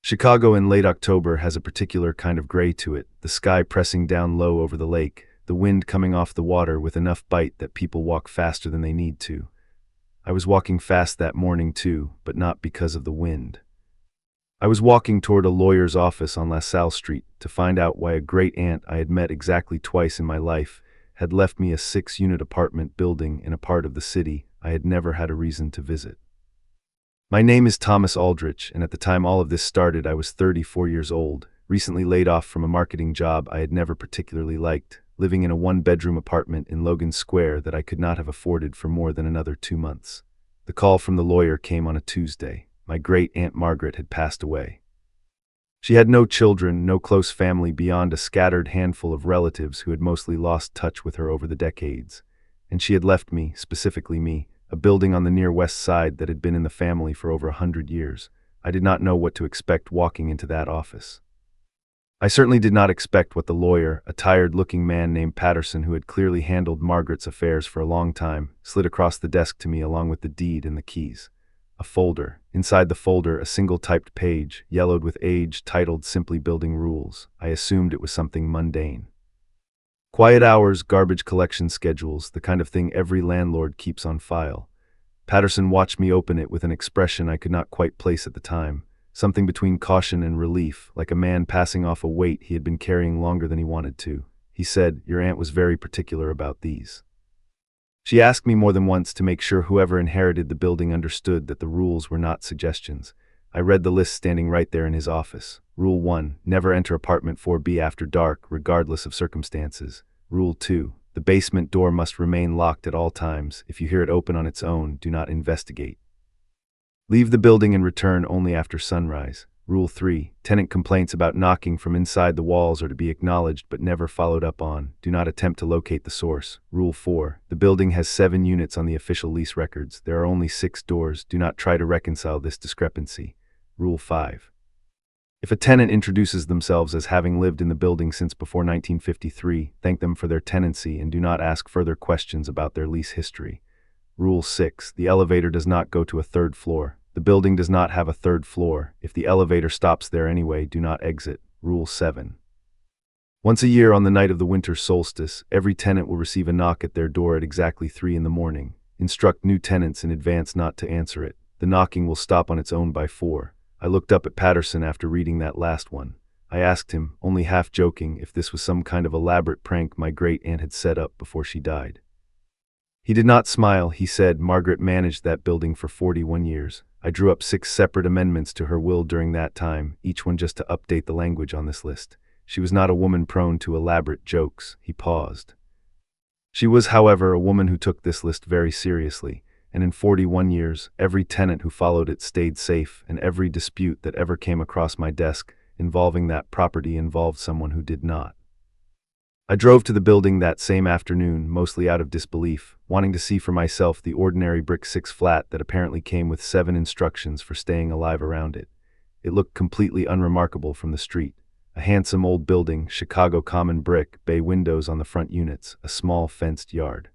Chicago in late October has a particular kind of gray to it, the sky pressing down low over the lake, the wind coming off the water with enough bite that people walk faster than they need to. I was walking fast that morning too, but not because of the wind. I was walking toward a lawyer's office on La Salle Street to find out why a great aunt I had met exactly twice in my life had left me a 6-unit apartment building in a part of the city I had never had a reason to visit. My name is Thomas Aldrich, and at the time all of this started, I was 34 years old, recently laid off from a marketing job I had never particularly liked, living in a 1-bedroom apartment in Logan Square that I could not have afforded for more than another 2 months. The call from the lawyer came on a Tuesday. My great-aunt Margaret had passed away. She had no children, no close family beyond a scattered handful of relatives who had mostly lost touch with her over the decades. And she had left me, specifically me, a building on the near west side that had been in the family for over 100 years. I did not know what to expect walking into that office. I certainly did not expect what the lawyer, a tired-looking man named Patterson who had clearly handled Margaret's affairs for a long time, slid across the desk to me along with the deed and the keys. A folder. Inside the folder, a single typed page, yellowed with age, titled simply Building Rules. I assumed it was something mundane. Quiet hours, garbage collection schedules, the kind of thing every landlord keeps on file. Patterson watched me open it with an expression I could not quite place at the time, something between caution and relief, like a man passing off a weight he had been carrying longer than he wanted to. He said, "Your aunt was very particular about these. She asked me more than once to make sure whoever inherited the building understood that the rules were not suggestions." I read the list standing right there in his office. Rule 1, never enter apartment 4B after dark, regardless of circumstances. Rule 2, the basement door must remain locked at all times. If you hear it open on its own, do not investigate. Leave the building and return only after sunrise. Rule 3, tenant complaints about knocking from inside the walls are to be acknowledged but never followed up on. Do not attempt to locate the source. Rule 4, the building has 7 units on the official lease records. There are only 6 doors. Do not try to reconcile this discrepancy. Rule 5. If a tenant introduces themselves as having lived in the building since before 1953, thank them for their tenancy and do not ask further questions about their lease history. Rule 6. The elevator does not go to a 3rd floor. The building does not have a 3rd floor. If the elevator stops there anyway, do not exit. Rule 7. Once a year on the night of the winter solstice, every tenant will receive a knock at their door at exactly 3 in the morning. Instruct new tenants in advance not to answer it. The knocking will stop on its own by 4. I looked up at Patterson after reading that last one. I asked him, only half joking, if this was some kind of elaborate prank my great-aunt had set up before she died. He did not smile. He said, "Margaret managed that building for 41 years. I drew up 6 separate amendments to her will during that time, each one just to update the language on this list. She was not a woman prone to elaborate jokes." He paused. She was, however, a woman who took this list very seriously, and in 41 years, every tenant who followed it stayed safe, and every dispute that ever came across my desk involving that property involved someone who did not. I drove to the building that same afternoon, mostly out of disbelief, wanting to see for myself the ordinary brick 6 flat that apparently came with 7 instructions for staying alive around it. It looked completely unremarkable from the street. A handsome old building, Chicago common brick, bay windows on the front units, a small fenced yard.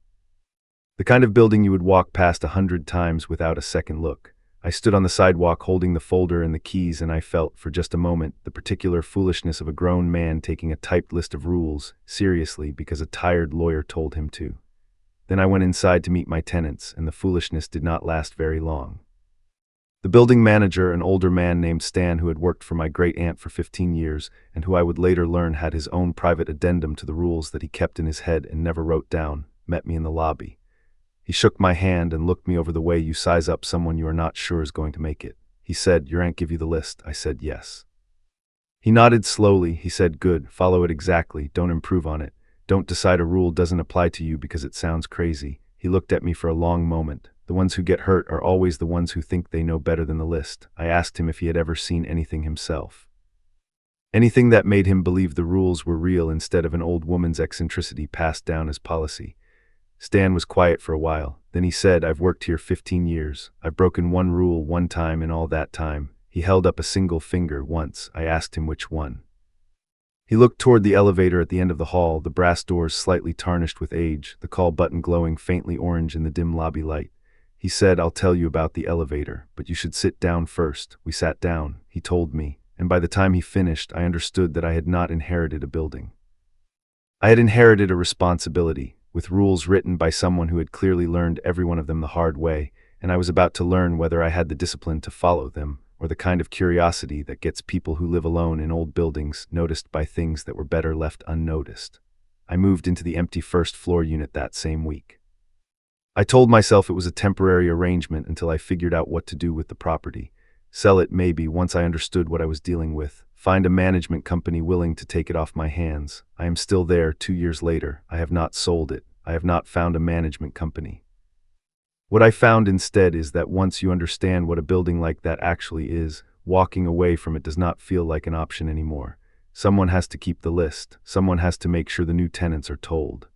The kind of building you would walk past 100 times without a second look. I stood on the sidewalk holding the folder and the keys, and I felt, for just a moment, the particular foolishness of a grown man taking a typed list of rules seriously because a tired lawyer told him to. Then I went inside to meet my tenants, and the foolishness did not last very long. The building manager, an older man named Stan who had worked for my great-aunt for 15 years, and who I would later learn had his own private addendum to the rules that he kept in his head and never wrote down, met me in the lobby. He shook my hand and looked me over the way you size up someone you are not sure is going to make it. He said, "Your aunt give you the list?" I said, "Yes." He nodded slowly. He said, "Good, follow it exactly, don't improve on it. Don't decide a rule doesn't apply to you because it sounds crazy." He looked at me for a long moment. The ones who get hurt are always the ones who think they know better than the list. I asked him if he had ever seen anything himself. Anything that made him believe the rules were real instead of an old woman's eccentricity passed down as policy. Stan was quiet for a while. Then he said, "I've worked here 15 years. I've broken one rule one time in all that time." He held up a single finger once. I asked him which one. He looked toward the elevator at the end of the hall, the brass doors slightly tarnished with age, the call button glowing faintly orange in the dim lobby light. He said, "I'll tell you about the elevator, but you should sit down first." We sat down, he told me, and by the time he finished, I understood that I had not inherited a building. I had inherited a responsibility, with rules written by someone who had clearly learned every one of them the hard way, and I was about to learn whether I had the discipline to follow them, or the kind of curiosity that gets people who live alone in old buildings noticed by things that were better left unnoticed. I moved into the empty first-floor unit that same week. I told myself it was a temporary arrangement until I figured out what to do with the property. Sell it maybe once I understood what I was dealing with. Find a management company willing to take it off my hands. I am still there 2 years later. I have not sold it. I have not found a management company. What I found instead is that once you understand what a building like that actually is, walking away from it does not feel like an option anymore. Someone has to keep the list. Someone has to make sure the new tenants are told.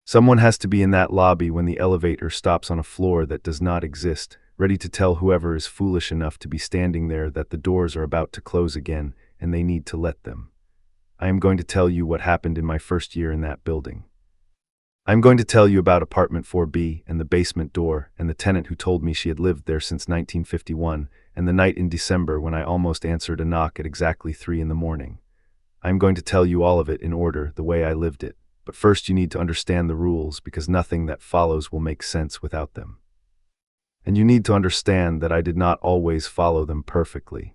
Someone has to be in that lobby when the elevator stops on a floor that does not exist, ready to tell whoever is foolish enough to be standing there that the doors are about to close again and they need to let them. I am going to tell you what happened in my first year in that building. I'm going to tell you about apartment 4B and the basement door and the tenant who told me she had lived there since 1951 and the night in December when I almost answered a knock at exactly 3 in the morning. I'm going to tell you all of it in order, the way I lived it. But first you need to understand the rules because nothing that follows will make sense without them. And you need to understand that I did not always follow them perfectly.